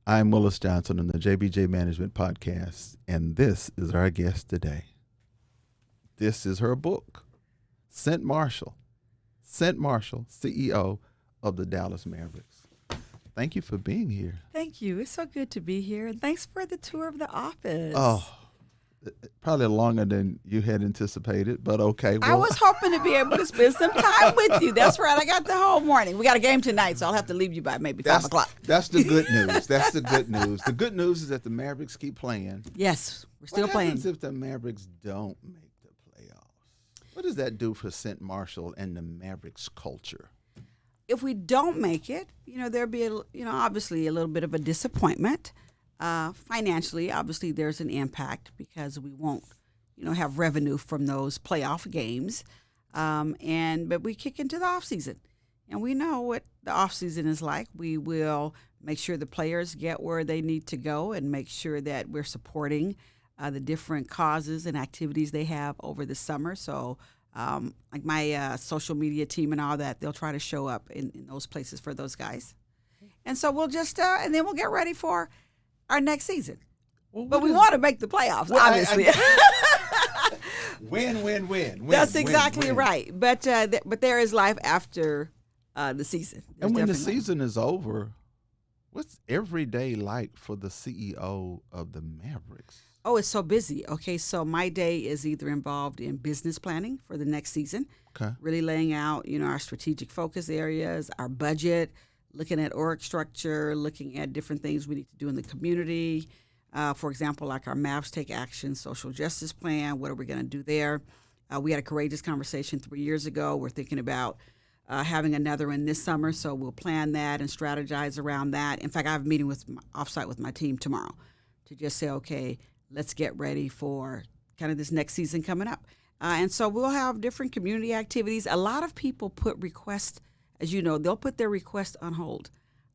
I'm Willis Johnson on the JBJ Management Podcast, and this is our guest today. This is her book, Cynt Marshal. Cynt Marshal, CEO of the Dallas Mavericks. Thank you for being here. Thank you. It's so good to be here. And thanks for the tour of the office. Oh, probably longer than you had anticipated, but okay. I was hoping to be able to spend some time with you. That's right. I got the whole morning. We got a game tonight, so I'll have to leave you by maybe 5 o'clock. That's the good news. That's the good news. The good news is that the Mavericks keep playing. Yes, we're still What playing. happens if the Mavericks don't make the playoffs? What does that do for Cynt Marshal and the Mavericks culture? If we don't make it, there'll be, obviously a little bit of a disappointment. Financially, obviously, there's an impact because we won't, have revenue from those playoff games. But we kick into the off season, and we know what the off season is like. We will make sure the players get where they need to go and make sure that we're supporting the different causes and activities they have over the summer. So, like my social media team and all that, they'll try to show up in those places for those guys. And so we'll just, and then we'll get ready for our next season. Well, but we want to make the playoffs, obviously. Win. That's exactly right. But there is life after the season. And when the season is over, what's every day like for the CEO of the Mavericks? Oh, it's so busy. Okay, so my day is either involved in business planning for the next season, really laying out, our strategic focus areas, our budget, looking at org structure, looking at different things we need to do in the community. For example, like our Mavs Take Action social justice plan. What are we going to do there? We had a courageous conversation 3 years ago. We're thinking about having another one this summer, so we'll plan that and strategize around that. In fact, I have a meeting offsite with my team tomorrow to just say, okay, let's get ready for kind of this next season coming up. And so we'll have different community activities. A lot of people put requests, as you know, they'll put their request on hold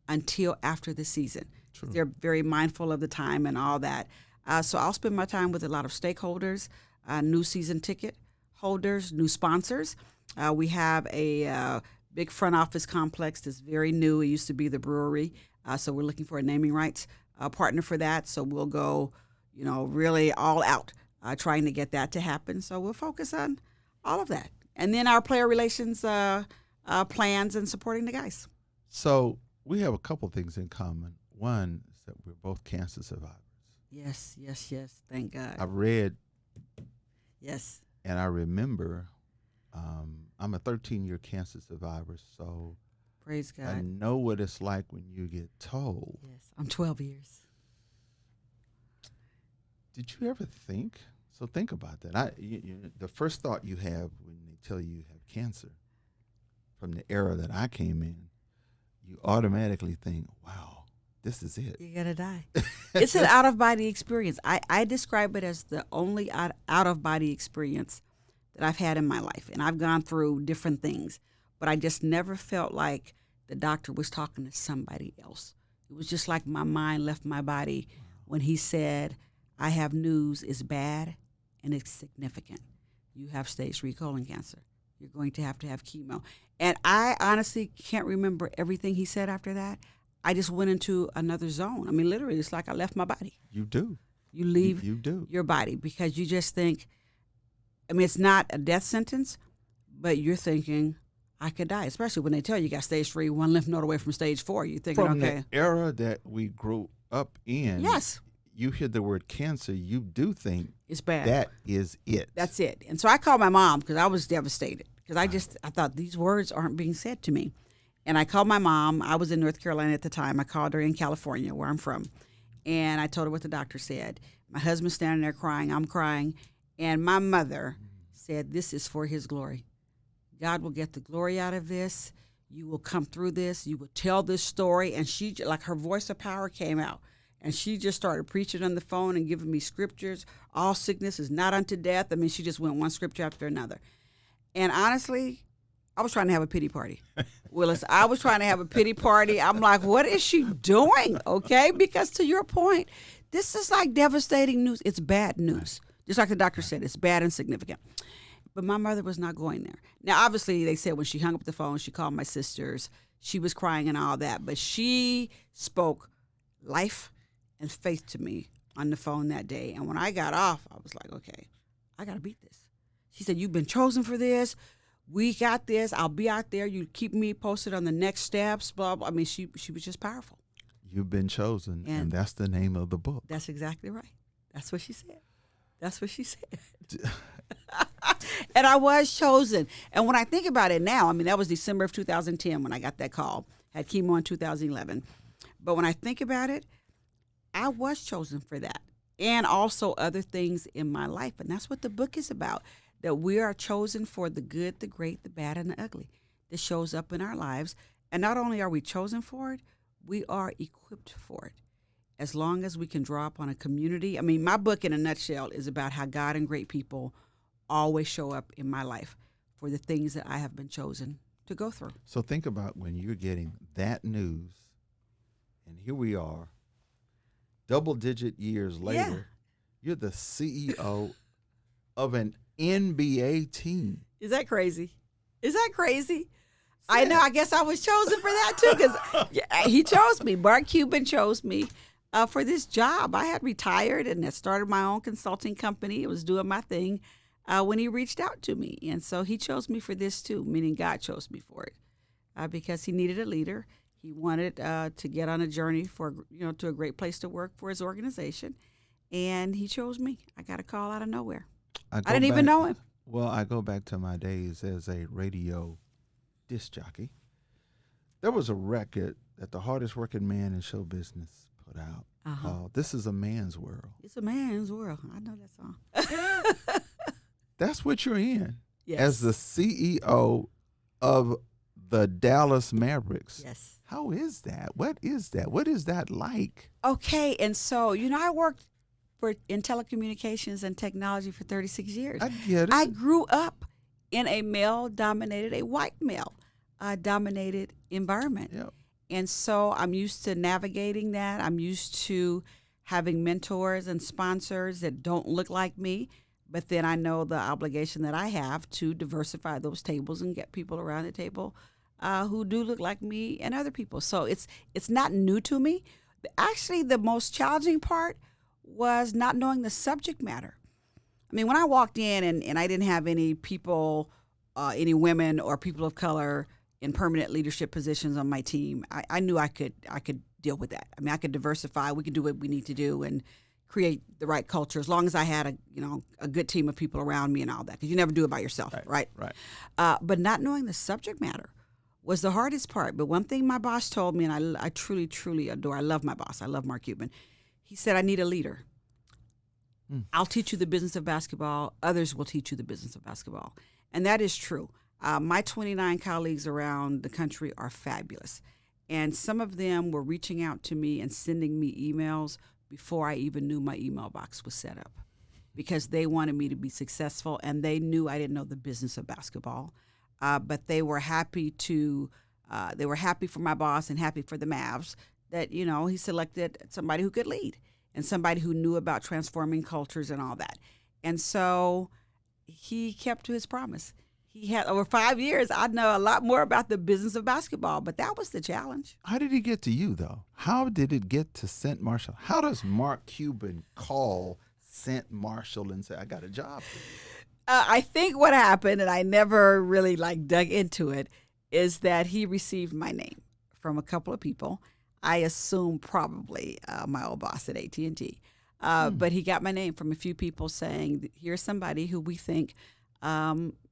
until after the season. True. They're very mindful of the time and all that. So I'll spend my time with a lot of stakeholders, new season ticket holders, new sponsors. We have a big front office complex that's very new. It used to be the brewery. So we're looking for a naming rights partner for that. So we'll go, really all out trying to get that to happen. So we'll focus on all of that. And then our player relations plans and supporting the guys. So we have a couple things in common. One is that we're both cancer survivors. Yes. Thank God. I've read. Yes. And I remember I'm a 13-year cancer survivor, so praise God. I know what it's like when you get told. Yes, I'm 12 years. Did you ever think? So think about that. The first thought you have when they tell you have cancer, from the era that I came in, you automatically think, wow, this is it. You're going to die. It's an out-of-body experience. I describe it as the only out-of-body experience that I've had in my life. And I've gone through different things, but I just never felt like the doctor was talking to somebody else. It was just like my mind left my body when he said, I have news, it's bad and it's significant. You have stage 3 colon cancer. You're going to have chemo. And I honestly can't remember everything he said after that. I just went into another zone. I mean, literally, it's like I left my body. You do. You leave you do. your body because you just think, it's not a death sentence, but you're thinking, I could die, especially when they tell you got stage 3, one lymph node away from stage 4. You're thinking, from okay. the era that we grew up in. Yes. You hear the word cancer, you do think it's bad. That is it. That's it. And so I called my mom because I was devastated because I thought these words aren't being said to me. And I called my mom. I was in North Carolina at the time. I called her in California, where I'm from. And I told her what the doctor said. My husband's standing there crying. I'm crying. And my mother said, this is for his glory. God will get the glory out of this. You will come through this. You will tell this story. And she, like her voice of power came out. And she just started preaching on the phone and giving me scriptures. All sickness is not unto death. She just went one scripture after another. And honestly, I was trying to have a pity party. Willis, I was trying to have a pity party. I'm like, what is she doing? Okay? Because to your point, this is like devastating news. It's bad news. Just like the doctor said, it's bad and significant. But my mother was not going there. Now, obviously, they said when she hung up the phone, she called my sisters. She was crying and all that. But she spoke life and faith to me on the phone that day. And when I got off, I was like, okay, I got to beat this. She said, you've been chosen for this. We got this. I'll be out there. You keep me posted on the next steps, blah, blah. I mean, she was just powerful. You've been chosen, and that's the name of the book. That's exactly right. That's what she said. That's what she said. And I was chosen. And when I think about it now, I mean, that was December of 2010 when I got that call. Had chemo in 2011. But when I think about it, I was chosen for that. And also other things in my life. And that's what the book is about, that we are chosen for the good, the great, the bad, and the ugly that shows up in our lives. And not only are we chosen for it, we are equipped for it. As long as we can draw upon a community. I mean, my book in a nutshell is about how God and great people always show up in my life for the things that I have been chosen to go through. So think about when you're getting that news, and here we are, double-digit years later, you're the CEO of an NBA team. Is that crazy? Is that crazy? I know. I guess I was chosen for that, too, because he chose me. Mark Cuban chose me for this job. I had retired and had started my own consulting company. I was doing my thing when he reached out to me. And so he chose me for this, too, meaning God chose me for it because he needed a leader. He wanted to get on a journey for, to a great place to work for his organization. And he chose me. I got a call out of nowhere. I didn't even know him. Well, I go back to my days as a radio disc jockey. There was a record that the hardest working man in show business put out called This Is a Man's World. It's a man's world. I know that song. That's what you're in. Yes. As the CEO of the Dallas Mavericks. Yes. How is that? What is that? What is that like? Okay, and so, I worked in telecommunications and technology for 36 years. I get it. I grew up in a white male-dominated environment. Yep. And so I'm used to navigating that. I'm used to having mentors and sponsors that don't look like me, but then I know the obligation that I have to diversify those tables and get people around the table who do look like me and other people. So it's not new to me. Actually, the most challenging part was not knowing the subject matter. I mean, when I walked in and I didn't have any people, any women or people of color in permanent leadership positions on my team, I knew I could deal with that. I mean, I could diversify. We could do what we need to do and create the right culture as long as I had a good team of people around me and all that, because you never do it by yourself, right? Right. But not knowing the subject matter was the hardest part. But one thing my boss told me, and I truly, truly adore, I love my boss. I love Mark Cuban. He said, I need a leader. I'll teach you the business of basketball. Others will teach you the business of basketball. And that is true. My 29 colleagues around the country are fabulous. And some of them were reaching out to me and sending me emails before I even knew my email box was set up, because they wanted me to be successful, and they knew I didn't know the business of basketball. But they were happy for my boss and happy for the Mavs that, he selected somebody who could lead and somebody who knew about transforming cultures and all that. And so he kept to his promise. He had over 5 years. I know a lot more about the business of basketball, but that was the challenge. How did he get to you, though? How did it get to Cynt Marshal? How does Mark Cuban call Cynt Marshal and say, I got a job for you? I think what happened, and I never really dug into it, is that he received my name from a couple of people. I assume probably my old boss at AT&T. But he got my name from a few people saying, here's somebody who we think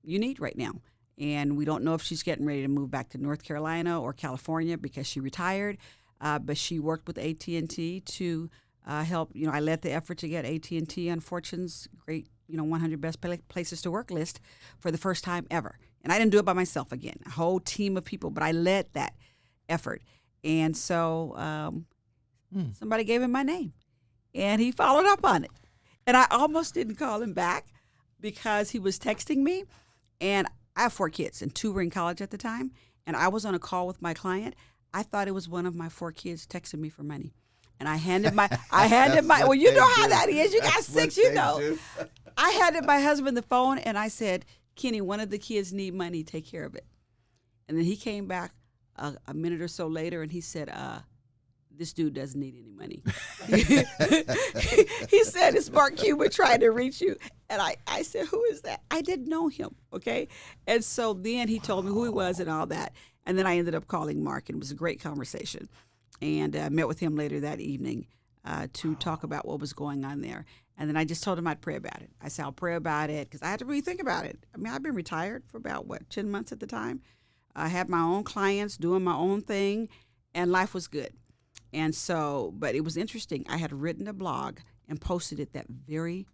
you need right now. And we don't know if she's getting ready to move back to North Carolina or California because she retired. But she worked with AT&T to help. I led the effort to get AT&T on Fortune's great 100 best places to work list for the first time ever. And I didn't do it by myself again, a whole team of people, but I led that effort. And so somebody gave him my name, and he followed up on it. And I almost didn't call him back because he was texting me, and I have 4 kids, and 2 were in college at the time, and I was on a call with my client. I thought it was one of my 4 kids texting me for money. And I handed my, well, you know how that is. You got 6, I handed my husband the phone, and I said, Kenny, one of the kids need money. Take care of it. And then he came back a minute or so later, and he said, this dude doesn't need any money. He said, it's Mark Cuban trying to reach you. And I said, who is that? I didn't know him, okay? And so then he told me who he was and all that. And then I ended up calling Mark, and it was a great conversation. And I met with him later that evening to talk about what was going on there. And then I just told him I'd pray about it. I said, I'll pray about it because I had to really think about it. I mean, I've been retired for about, 10 months at the time. I had my own clients doing my own thing, and life was good. And so, but it was interesting. I had written a blog and posted it that very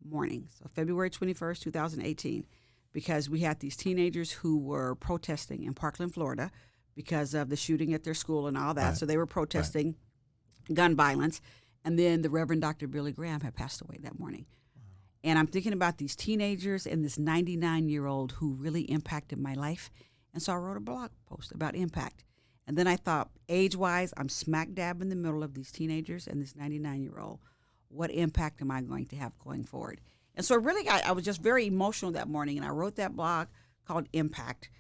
morning, so February 21st, 2018, because we had these teenagers who were protesting in Parkland, Florida, because of the shooting at their school and all that. Right. So they were protesting gun violence. And then the Reverend Dr. Billy Graham had passed away that morning. Wow. And I'm thinking about these teenagers and this 99-year-old who really impacted my life. And so I wrote a blog post about impact. And then I thought, age-wise, I'm smack dab in the middle of these teenagers and this 99-year-old. What impact am I going to have going forward? And so really, I was just very emotional that morning, and I wrote that blog called Impact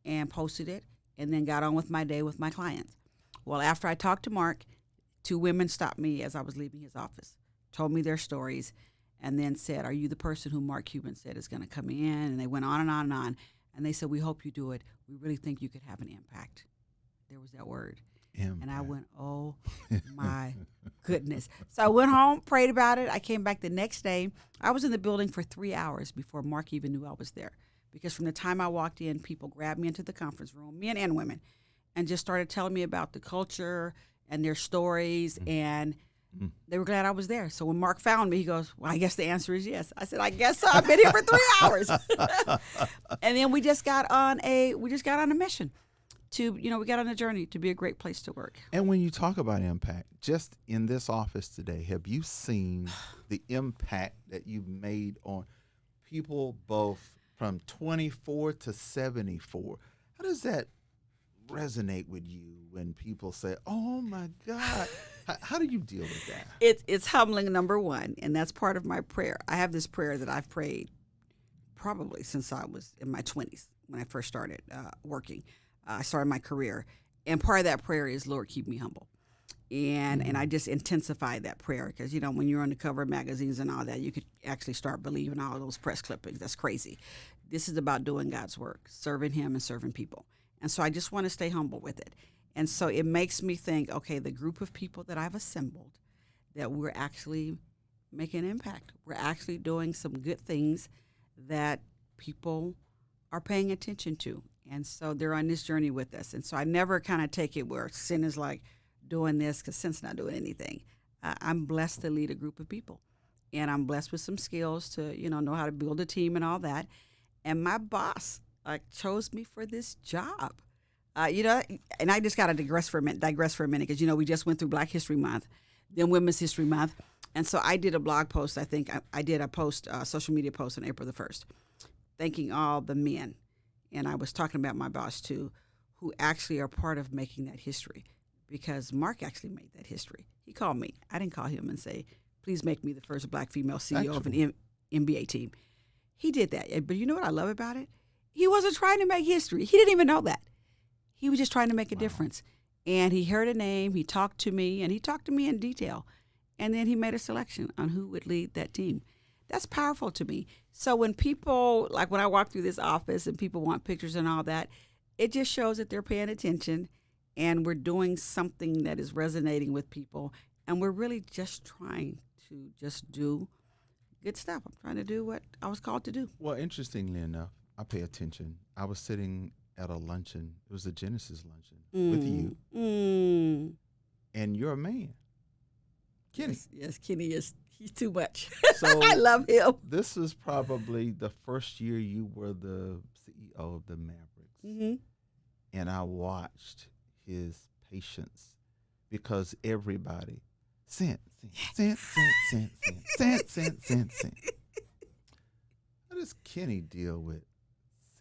and posted it, and then got on with my day with my clients. Well, after I talked to Mark, 2 women stopped me as I was leaving his office, told me their stories, and then said, are you the person who Mark Cuban said is going to come in? And they went on and on and on. And they said, we hope you do it. We really think you could have an impact. There was that word. Impact. And I went, oh, my goodness. So I went home, prayed about it. I came back the next day. I was in the building for 3 hours before Mark even knew I was there. Because from the time I walked in, people grabbed me into the conference room, men and women, and just started telling me about the culture and their stories, and they were glad I was there. So when Mark found me, he goes, well, I guess the answer is yes. I said, I guess so. I've been here for 3 hours. And then we just got on a mission to, we got on a journey to be a great place to work. And when you talk about impact, just in this office today, have you seen the impact that you've made on people both from 24 to 74? How does that resonate with you when people say, oh my God? How do you deal with that? It's humbling, number one, and that's part of my prayer. I have this prayer that I've prayed probably since I was in my 20s when I first started working. I started my career, and part of that prayer is, Lord, keep me humble. And I just intensified that prayer because, when you're on the cover of magazines and all that, you could actually start believing all those press clippings. That's crazy. This is about doing God's work, serving Him and serving people. And so I just want to stay humble with it. And so it makes me think, okay, the group of people that I've assembled, that we're actually making an impact. We're actually doing some good things that people are paying attention to. And so they're on this journey with us. And so I never kind of take it where sin is like doing this because sin's not doing anything. I'm blessed to lead a group of people. And I'm blessed with some skills to, know how to build a team and all that. And my boss chose me for this job. And I just got to digress for a minute because, we just went through Black History Month, then Women's History Month. And so I did a blog post. I think I did a social media post on April the 1st, thanking all the men. And I was talking about my boss, too, who actually are part of making that history because Mark actually made that history. He called me. I didn't call him and say, please make me the first Black female CEO of an NBA team. He did that. But you know what I love about it? He wasn't trying to make history. He didn't even know that. He was just trying to make a difference. And he heard a name. He talked to me, and he talked to me in detail. And then he made a selection on who would lead that team. That's powerful to me. So when people, like when I walk through this office and people want pictures and all that, it just shows that they're paying attention and we're doing something that is resonating with people. And we're really just trying to just do good stuff. I'm trying to do what I was called to do. Well, interestingly enough, I pay attention. I was sitting at a luncheon. It was a Genesis luncheon with you. And you're a man. Kenny. Yes, Kenny is. He's too much. So I love him. This is probably the first year you were the CEO of the Mavericks. Mm-hmm. And I watched his patience because everybody, Cynt. How does Kenny deal with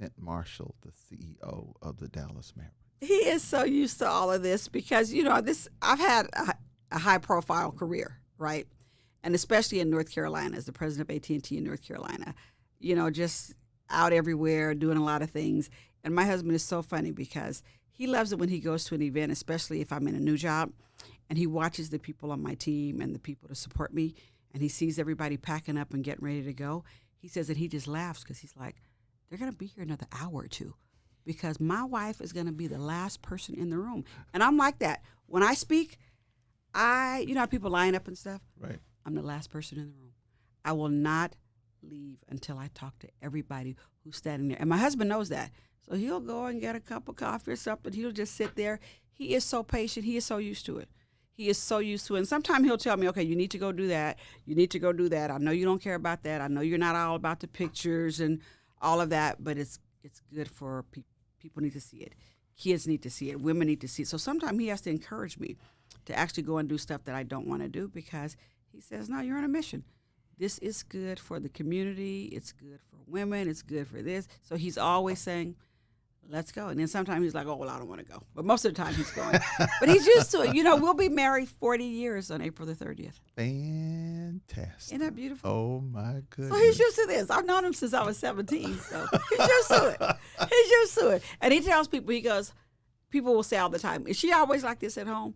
Cynt Marshal, the CEO of the Dallas Mavericks? He is so used to all of this because, I've had a high-profile career, right? And especially in North Carolina, as the president of AT&T in North Carolina, just out everywhere, doing a lot of things. And my husband is so funny because he loves it when he goes to an event, especially if I'm in a new job, and he watches the people on my team and the people to support me, and he sees everybody packing up and getting ready to go. He says that he just laughs because he's like, they're going to be here another hour or two because my wife is going to be the last person in the room. And I'm like that. When I speak, you know how people line up and stuff? Right. I'm the last person in the room. I will not leave until I talk to everybody who's standing there. And my husband knows that. So he'll go and get a cup of coffee or something. He'll just sit there. He is so patient. He is so used to it. He is so used to it. And sometimes he'll tell me, okay, you need to go do that. You need to go do that. I know you don't care about that. I know you're not all about the pictures and all of that, but it's good for people. People need to see it. Kids need to see it. Women need to see it. So sometimes he has to encourage me to actually go and do stuff that I don't want to do because he says, no, you're on a mission. This is good for the community. It's good for women. It's good for this. So he's always saying, let's go. And then sometimes he's like, oh, well, I don't want to go. But most of the time he's going. But he's used to it. You know, we'll be married 40 years on April the 30th. Fantastic. Isn't that beautiful? Oh, my goodness. So he's used to this. I've known him since I was 17. So he's used to it. He's used to it. And he tells people, he goes, people will say all the time, is she always like this at home?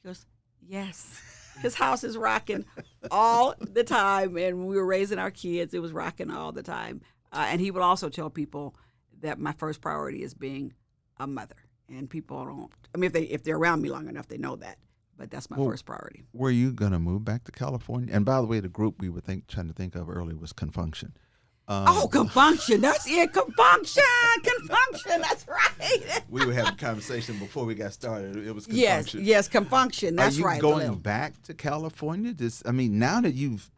He goes, yes. His house is rocking all the time. And when we were raising our kids, it was rocking all the time. And he would also tell people that my first priority is being a mother. And people don't, I mean, if they're around me long enough, they know that. But that's my first priority. Were you going to move back to California? And by the way, the group we were trying to think of earlier was Confunction. Confunction. That's it. Confunction. That's right. We were having a conversation before we got started. It was Confunction. Yes, Confunction. That's right. Are you going back to California? Now that you've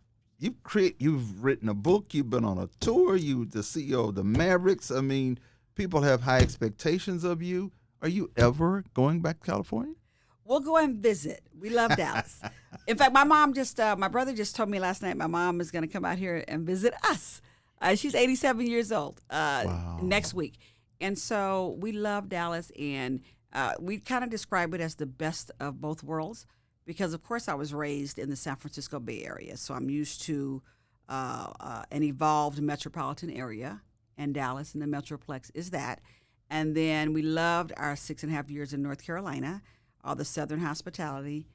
written a book, you've been on a tour, you the CEO of the Mavericks. I mean, people have high expectations of you. Are you ever going back to California? We'll go and visit. We love Dallas. In fact, my brother just told me last night my mom is going to come out here and visit us. She's 87 years old next week. And so we love Dallas, and we kind of describe it as the best of both worlds because, of course, I was raised in the San Francisco Bay Area. So I'm used to an evolved metropolitan area, and Dallas and the Metroplex is that. And then we loved our 6.5 years in North Carolina, all the Southern hospitality.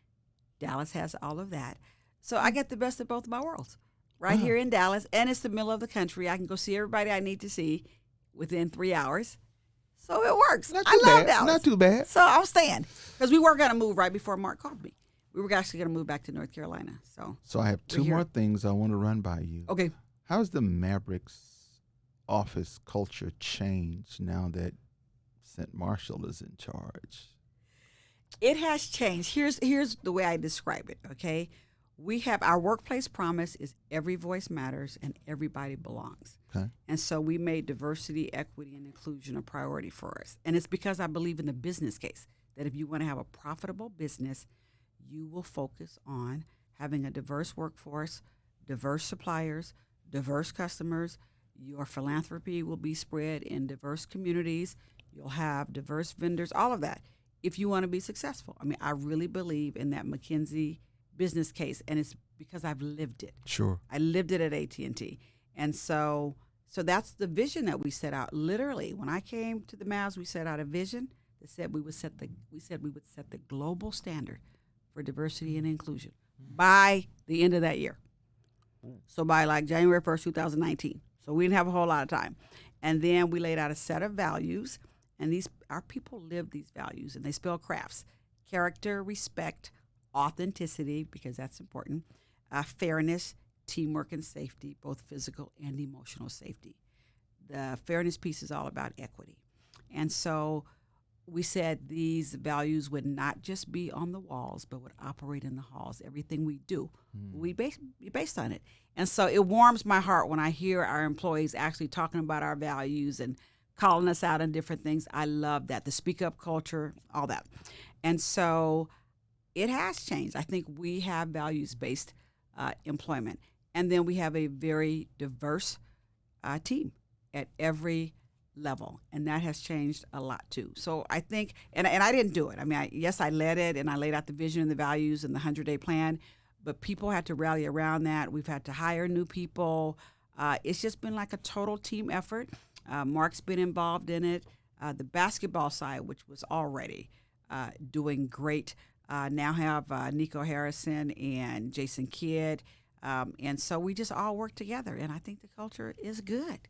Dallas has all of that. So I get the best of both of my worlds. Right here in Dallas, and it's the middle of the country. I can go see everybody I need to see within 3 hours. So it works. I love Dallas. Not too bad. So I'm staying. Because we were going to move right before Mark called me. We were actually going to move back to North Carolina. So I have two more things I want to run by you. Okay. How's the Mavericks office culture changed now that Cynt Marshal is in charge? It has changed. Here's the way I describe it, okay? We have our workplace promise is every voice matters and everybody belongs. Okay. And so we made diversity, equity, and inclusion a priority for us. And it's because I believe in the business case that if you want to have a profitable business, you will focus on having a diverse workforce, diverse suppliers, diverse customers. Your philanthropy will be spread in diverse communities. You'll have diverse vendors, all of that, if you want to be successful. I mean, I really believe in that McKinsey business case, and it's because I've lived it. Sure. I lived it at AT&T. And so that's the vision that we set out. Literally, when I came to the Mavs, we set out a vision that said we would set the global standard for diversity and inclusion by the end of that year. So by like January 1st, 2019. So we didn't have a whole lot of time. And then we laid out a set of values, and our people live these values, and they spell crafts: character, respect, authenticity, because that's important, fairness, teamwork, and safety, both physical and emotional safety. The fairness piece is all about equity. And so we said these values would not just be on the walls, but would operate in the halls. Everything we do, we be based on it. And so it warms my heart when I hear our employees actually talking about our values and calling us out on different things. I love that, the speak up culture, all that. And so it has changed. I think we have values-based employment. And then we have a very diverse team at every level. And that has changed a lot, too. So I think, and I didn't do it. I mean, yes, I led it, and I laid out the vision and the values and the 100-day plan. But people had to rally around that. We've had to hire new people. It's just been like a total team effort. Mark's been involved in it. The basketball side, which was already doing great, Now have Nico Harrison and Jason Kidd. And so we just all work together. And I think the culture is good.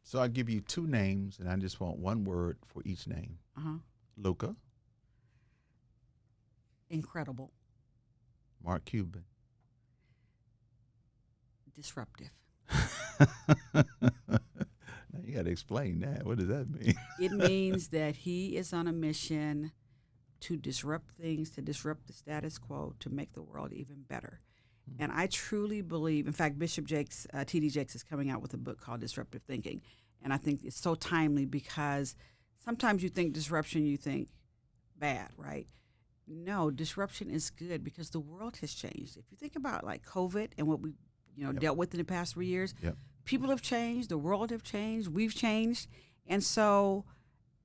So I'll give you 2 names, and I just want one word for each name. Luka. Incredible. Mark Cuban. Disruptive. Now you got to explain that. What does that mean? It means that he is on a mission to disrupt things, to disrupt the status quo, to make the world even better. And I truly believe, in fact, Bishop Jakes, T.D. Jakes is coming out with a book called Disruptive Thinking. And I think it's so timely because sometimes you think disruption, you think bad, right? No, disruption is good because the world has changed. If you think about like COVID and what we dealt with in the past 3 years, people have changed, the world have changed, we've changed. And so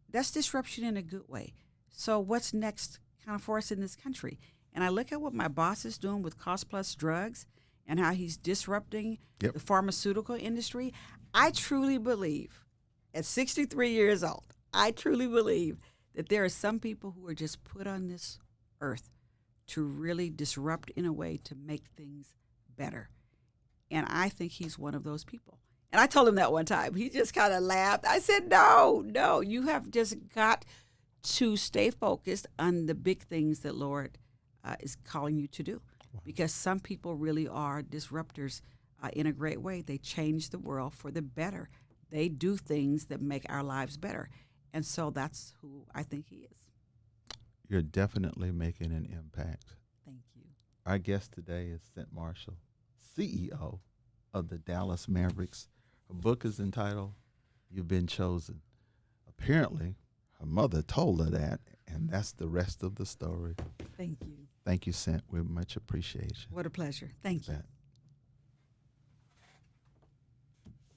that's disruption in a good way. So what's next kind of for us in this country? And I look at what my boss is doing with cost plus drugs and how he's disrupting the pharmaceutical industry. I truly believe, at 63 years old, I truly believe that there are some people who are just put on this earth to really disrupt in a way to make things better. And I think he's one of those people. And I told him that one time. He just kind of laughed. I said, no, you have just got to stay focused on the big things that Lord is calling you to do. Wow. Because some people really are disruptors in a great way. They change the world for the better. They do things that make our lives better. And so that's who I think he is. You're definitely making an impact. Thank you. Our guest today is Cynt Marshal, CEO of the Dallas Mavericks. Her book is entitled, You've Been Chosen. Apparently, her mother told her that, and that's the rest of the story. Thank you. Thank you, Cynt. We much appreciate you. What a pleasure. Thank you.